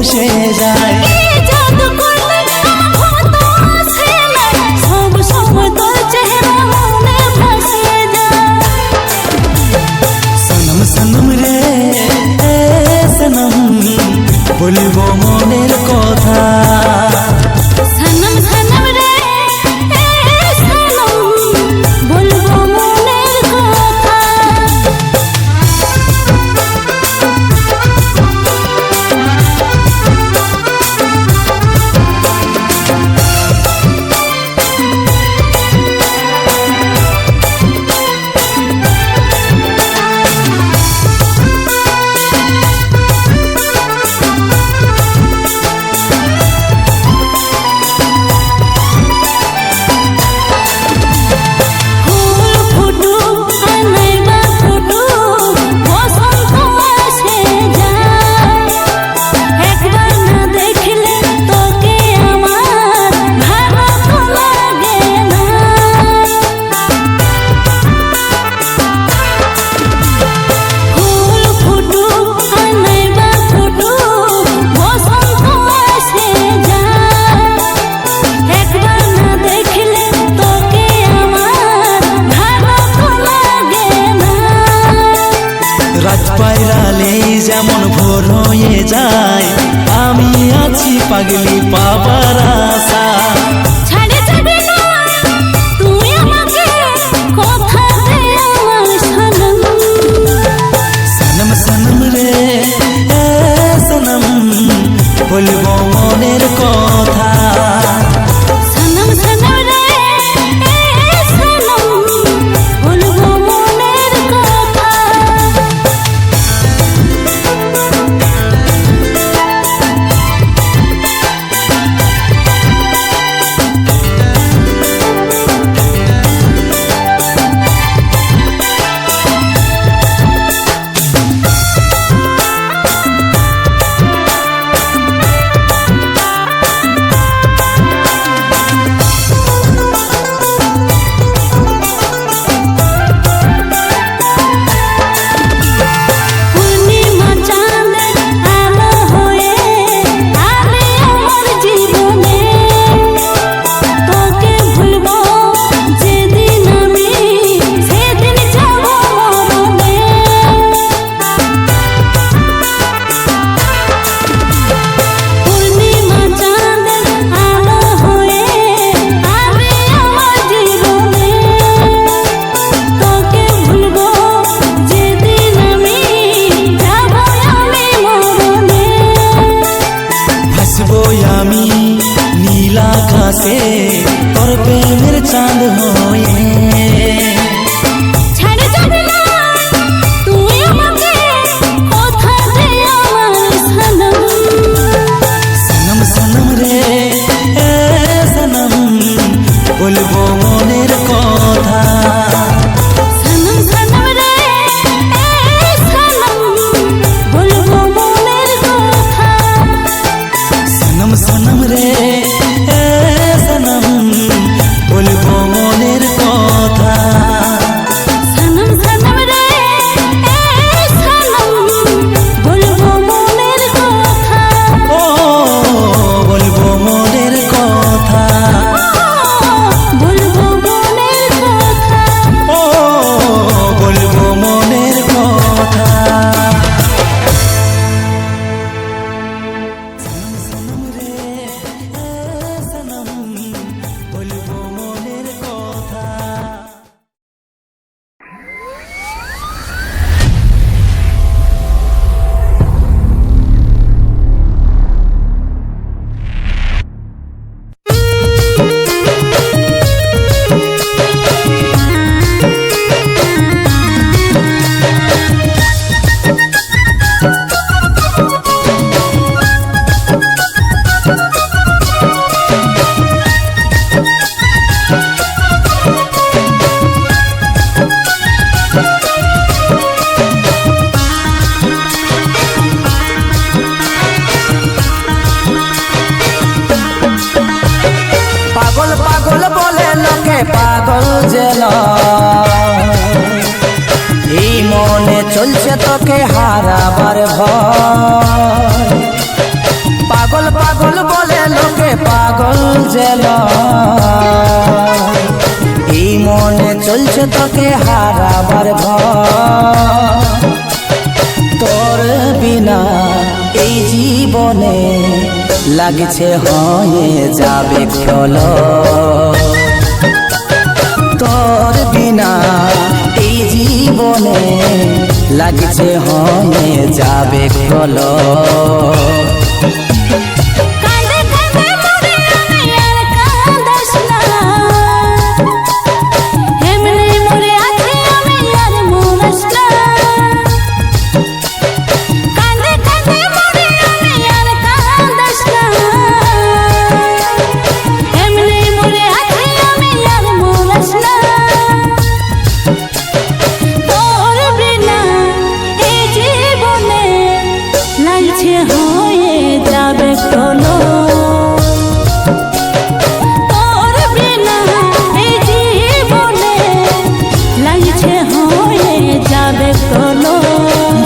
বসে যায়। সনম সনম রে সনম বলবো মনের কথা। যেমন ভোর হয়ে যায় আমি আছি পাগলি পাবার আশা। সনম সনম রে সনম বলবো মনের কথা। আমি নীল আকাশে তোর প্রেমের চাঁদ হয়ে। সনম সনম রে সনম বলবো মনের কথা। সনম সনম রে সনম বলবো মনের কথা। ও বলবো মনের কথা। ও বলবো মনের কথা। পাগল যেন এই মনে চলছে তোকে হারাবার ভয়। পাগল পাগল বলে লোকে পাগল যেন এই মনে চলছে তোকে হারাবার ভয় তোর বিনা এই জীবনে লাগছে হয়ে যাবে প্রলয় তোর বিনা এই জীবনে লাগছে হয়ে যাবে প্রলয়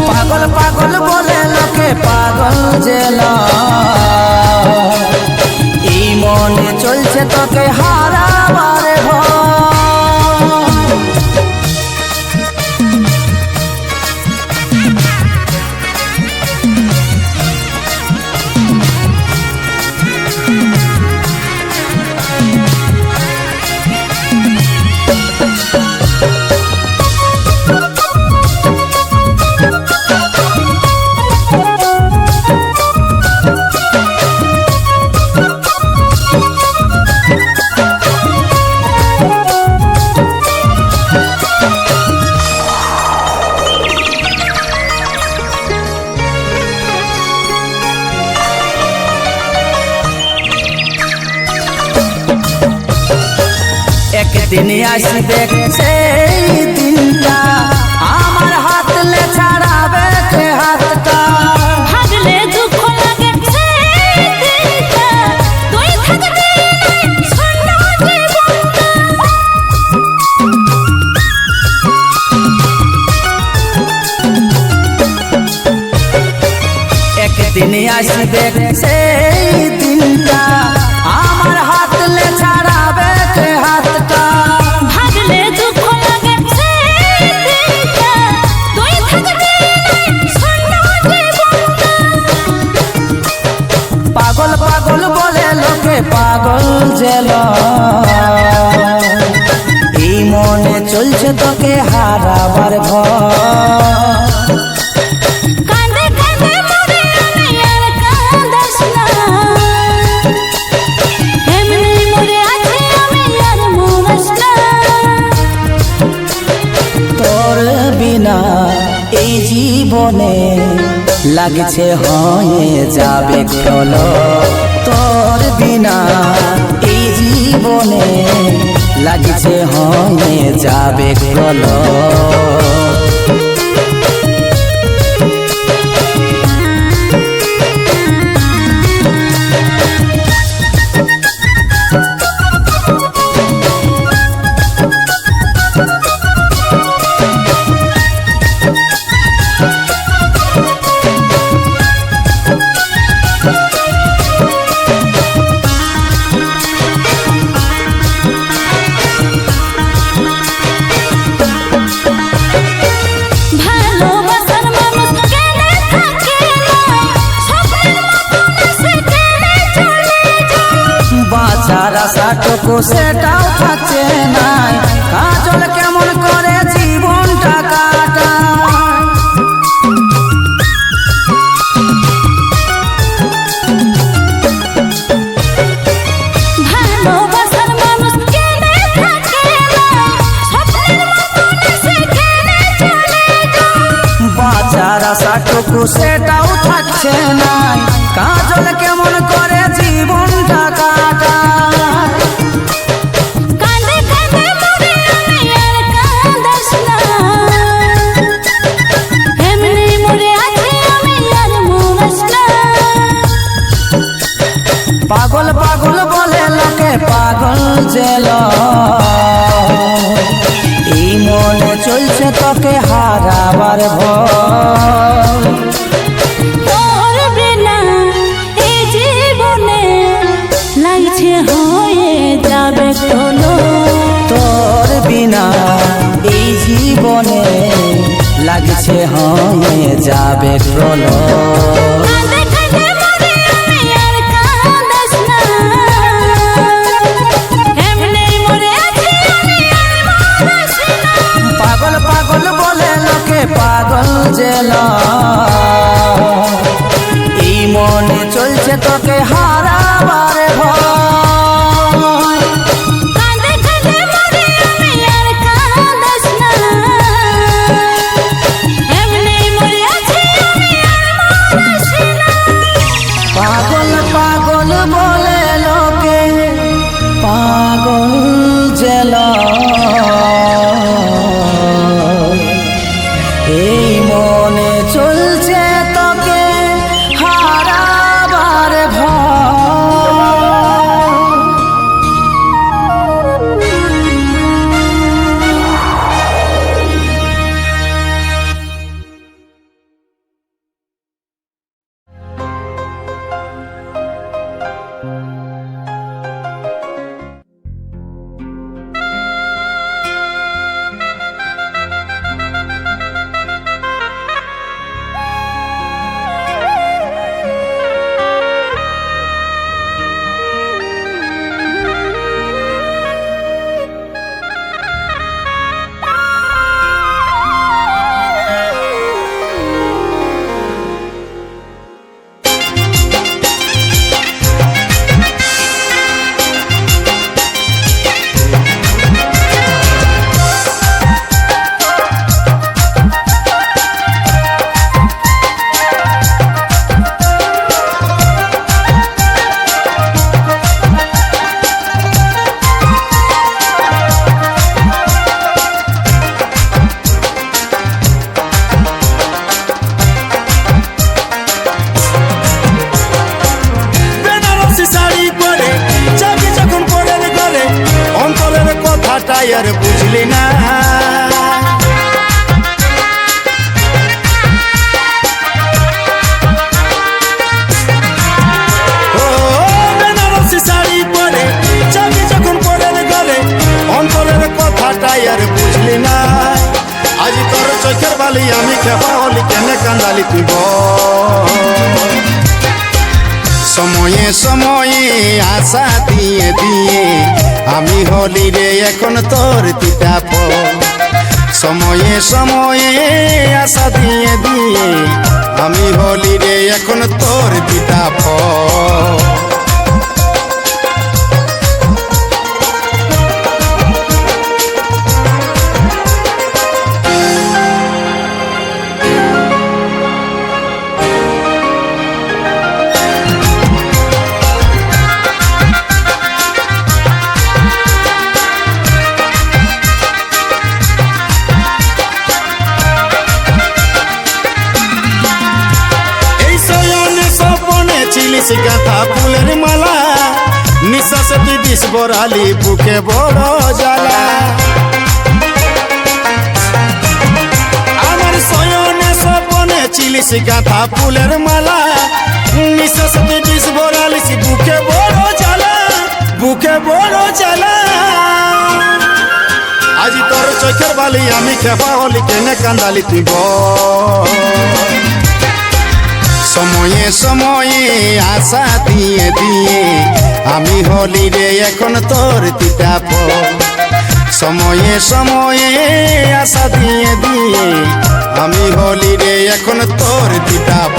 পাগল পাগল বলে লোকে পাগল জেলা এই মনে চলছে তোকে হারাবার ভয় একদিন আসবে সেই দিনটা আমার হাতলে ছাড়াবে কে হাতটা ভাগলে দুঃখ লাগে সেই দিনটা তুই থাকবি শূন্য জীবনটা একদিন আসবে সেই দিনটা আমার হাতলে ছাড়াবে কে হাতটা ভাগলে দুঃখ লাগে সেই দিনটা তুই থাকবি শূন্য জীবনটা পাগল পাগল বলে লোকে পাগল জেল এই মনে চলছে তোকে হারাবার ভয় কাঁদে কাঁদে মরে আমি আর কাঁদাস না এমনি মরে আছি আমি আর মরাস না তোর বিনা এই জীবনে লাগছে হয়ে যাবে প্রলয় তোর বিনা এই জীবনে লাগছে হয়ে যাবে প্রলয় ভালোবাসার মানুষ কেনে থাকে না স্বপ্নের মতন সে কেনে চলে যায় বাঁচার আশাটুকু সেটাও থাকছে নাই কাজল কেমন করে জীবনটা কাটায় ভালোবাসার মানুষ কেনে থাকে না স্বপ্নের মতন সে কেনে চলে যায় বাঁচার আশাটুকু সেটাও থাকছে নাই কাজল কেমন করে জীবনটা কাটায় কাঁদে কাঁদে মরে আমি আর কাঁদাস না এমনি মরে আছি আমি আর মরাস না পাগল পাগল বলে লোকে পাগল জেল এই মনে চলছে তোকে হারাবার ভয় তোর বিনা এই পিছে হয়ে যাবে প্রলয়। কাঁদে কাঁদে মরি আমি আর কাঁদাস না, এমনিই মরে আছি আমি আর মরিস না। পাগল পাগল বলে লোকে পাগল জেল, এই মনে চলছে তোকে হারাবার ভয়। কাঁদে কাঁদে মরি আমি আর কাঁদাস না, এমনিই মরে আছি আমি আর মরিস না। পাগল পাগল বলে লোকে পাগল জেল, এই মনে চলছে তোকে হারাবার ভয়। আর বুঝলি না, ও বেনারসি শাড়ি পরে যাবি যখন পরের ঘরে, অন্তরের কথাটাই আর বুঝলি না। আজ তোর চোখের বালি আমি খেপা হলি, কেনে কান্দালি তুই বল। সময়ে সময়ে আশা দিয়ে দিয়ে আমি হলি রে এখন তোর তিতাপ। সময়ে সময়ে আশা দিয়ে দিয়ে আমি হলি রে এখন তোর তিতাপ। গাঁথা ফুলের মালা নিঃশ্বাস তুই বিষ বরালি, বুকে বড় জ্বালা। আমার শয়নে স্বপনে ছিলিস গাঁথা ফুলের মালা, নিঃশ্বাস তুই বিষ বরালিস, বুকে বড় জ্বালা, বুকে বড় জ্বালা। আজ তোর চোখের বালি আমি খেপা হলি, কেনে কান্দালি তুই বল। সময়ে সময়ে আশা দিয়ে দিয়ে আমি হলি রে এখন তোর তিতাপ। সময়ে সময়ে আশা দিয়ে দিয়ে আমি হলি রে এখন তোর তিতাপ।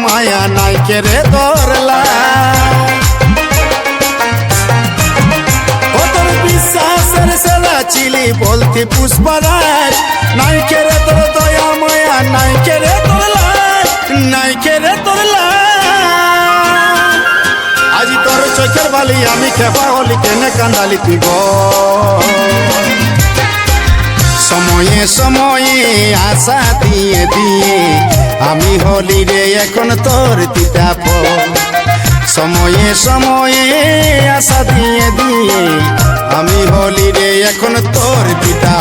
মায়া নাই কেরে দরলা, ও তোর বিশ্বাসের সেরা চিলি বলতি পুষ্পরাজ, নাই কেরে তোর দয়া মায়া, নাই কেরে তোর লাজ, নাই কেরে তোর লাজ। আজ তোর চোখের বালি আমি খেপা হলি কেনে কান্দালি তুই সময়ে সময়ে আশা দিয়ে দিয়ে আমি হলি রে এখন তোর তিতা সময়ে সময়ে আশা দিয়ে দিয়ে আমি হলি রে এখন তোর তিতা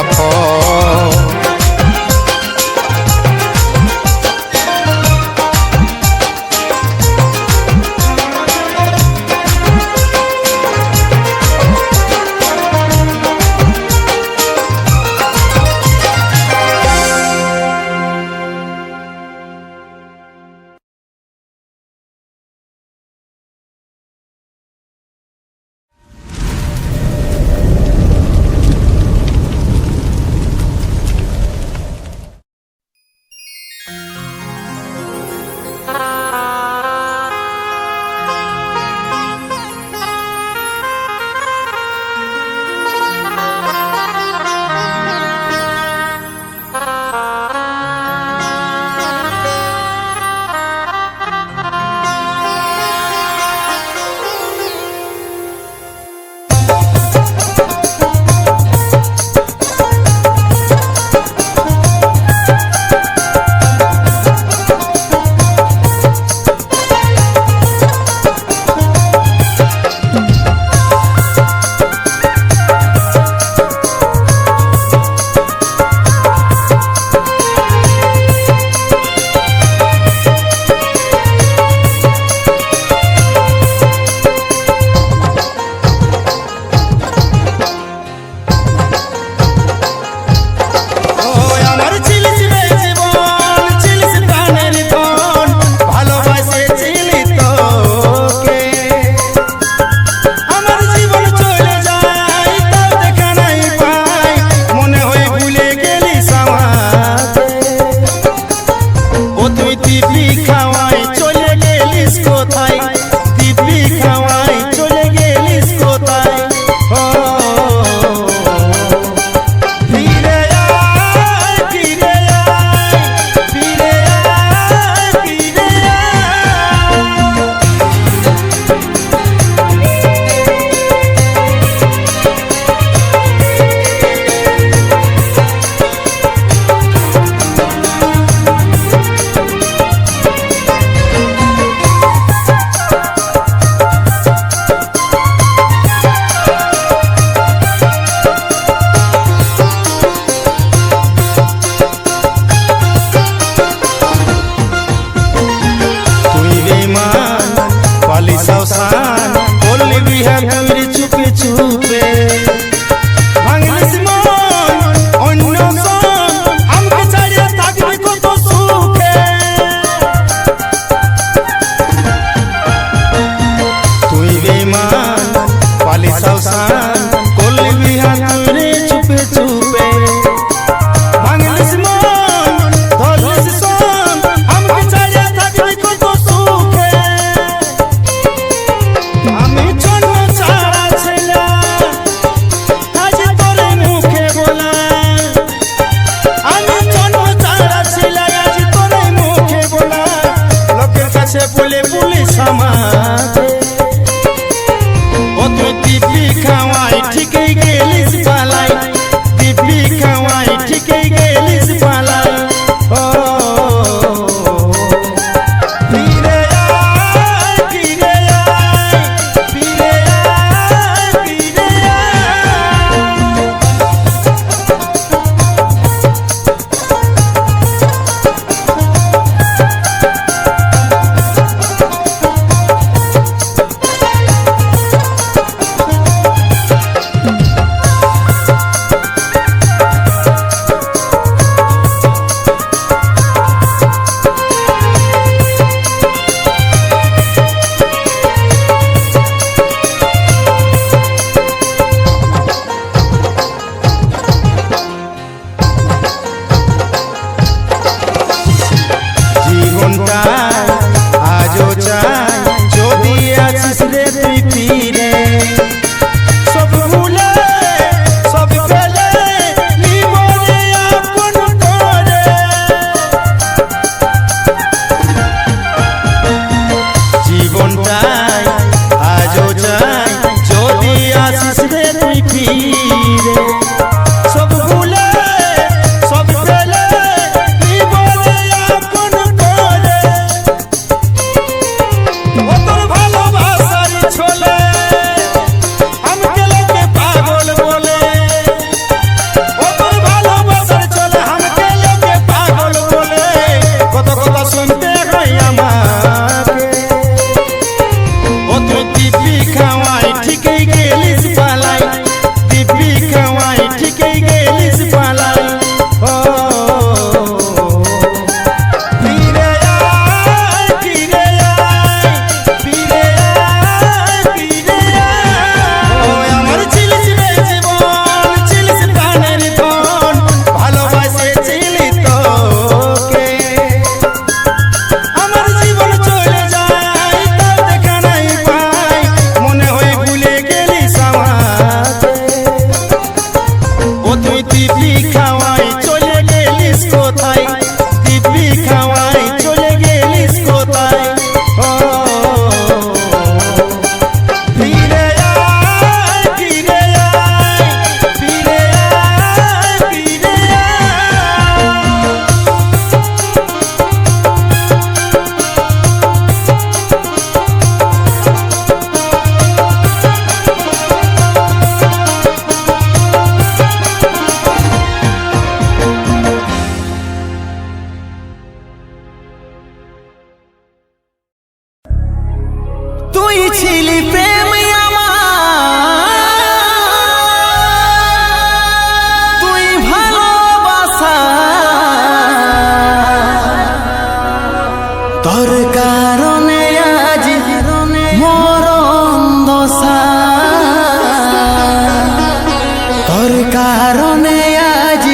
কারণে আজ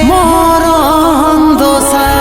মরণ দশা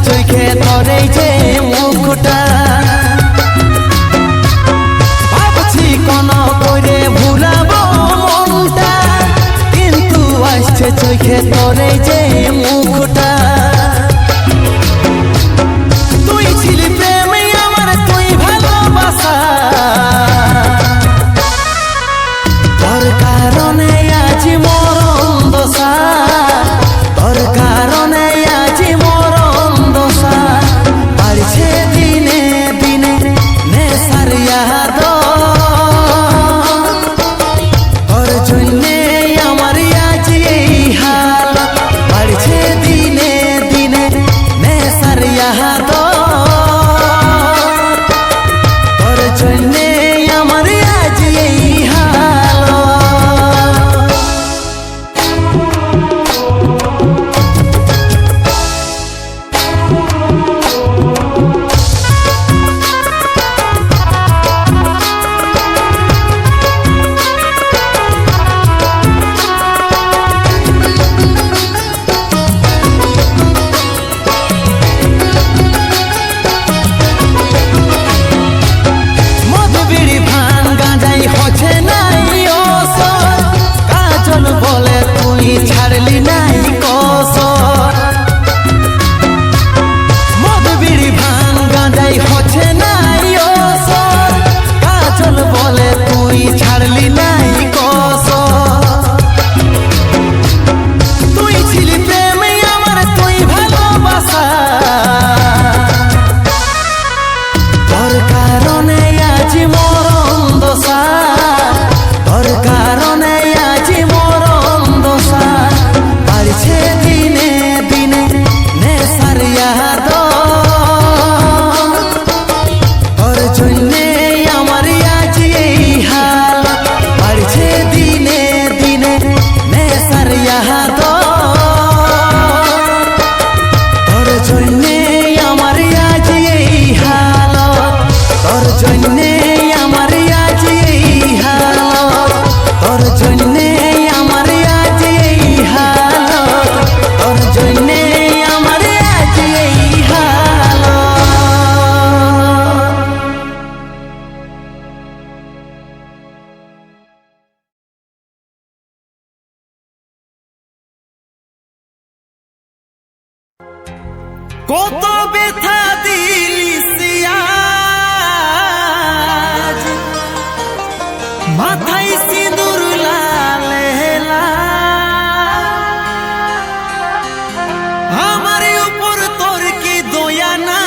চোখে ধরে যে মুখটা ভাবছি কোন করে ভুলাবো মনটা কিন্তু আসছে চোখে ধরে যে মুখটা তুই ছিলি প্রেমে আমার তুই ভালোবাসা তোর কারণে আজ মরণ দশা তোর কারণে আজ মরণ দশা বাড়ছে দিনে দিনে নেশার ইয়াদ তোর জন্যে আমার আজ এই হাল বাড়ছে দিনে দিনে নেশার ইয়াদ তোর জন্যে আমার আজ এই হাল ছাড়লি নাই কসর মদ বিড়ি ভান গাঁজাই হচ্ছে নাই অসর কাজল বলে তুই ছাড়লি নাই কসর তুই ছিলি প্রেমে আমার তুই ভালোবাসা তোর কারণে আজ মরণ দশা তোর কারণে আজ মরণ দশা বাড়ছে দিনে দিনে নেশার ইয়াদ তোর জন্যে আমার আজ এই হাল বাড়ছে দিনে দিনে নেশার ইয়াদ তোর জন্যে আমার আজ এই হাল তোর কত ব্যথা দিলি আজ, মাথায় সিঁদুর লাল আমার উপর তোর কি দয়া না,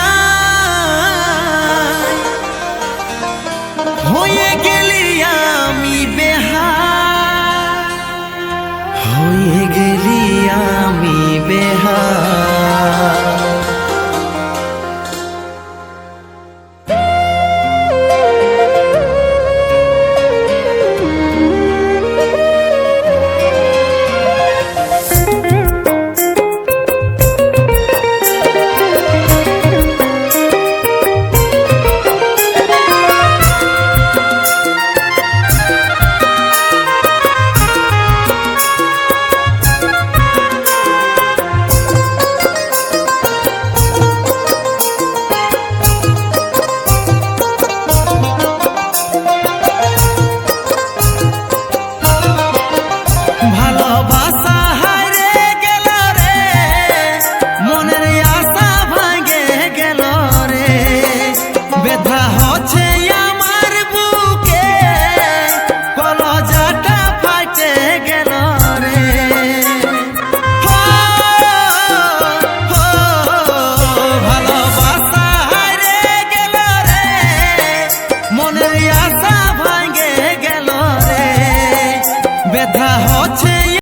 হয়ে গেলি আমি বেহাল, হয়ে গেলি আমি বেহাল। ব্যথা হচ্ছে